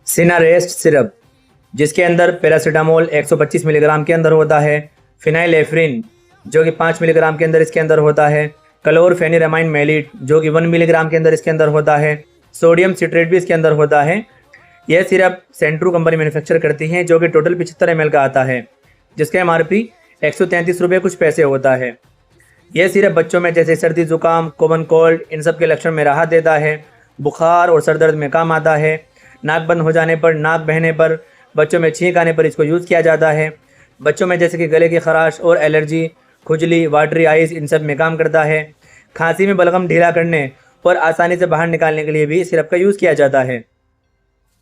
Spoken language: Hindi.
सिनारेस्ट सिरप, जिसके अंदर पैरासीटामोल 125 मिलीग्राम के अंदर होता है, फिनाइलेफ्रिन जो कि 5 मिलीग्राम के अंदर इसके अंदर होता है, क्लोरफेनिरामाइन मेलिट जो कि 1 मिलीग्राम के अंदर इसके अंदर होता है, सोडियम सिट्रेट भी इसके अंदर होता है। यह सिरप सेंट्रू कंपनी मैन्युफैक्चर करती है, जो कि टोटल 75 ml का आता है, जिसका MRP 133 रुपये कुछ पैसे होता है। यह सिरप बच्चों में जैसे सर्दी जुकाम, कॉमन कोल्ड, इन सब के लक्षण में राहत देता है, बुखार और सर दर्द में काम आता है, नाक बंद हो जाने पर, नाक बहने पर, बच्चों में छींक आने पर इसको यूज़ किया जाता है। बच्चों में जैसे कि गले की खराश और एलर्जी, खुजली, वाटरी आइज़, इन सब में काम करता है। खांसी में बलगम ढीला करने और आसानी से बाहर निकालने के लिए भी इस सिरप का यूज़ किया जाता है।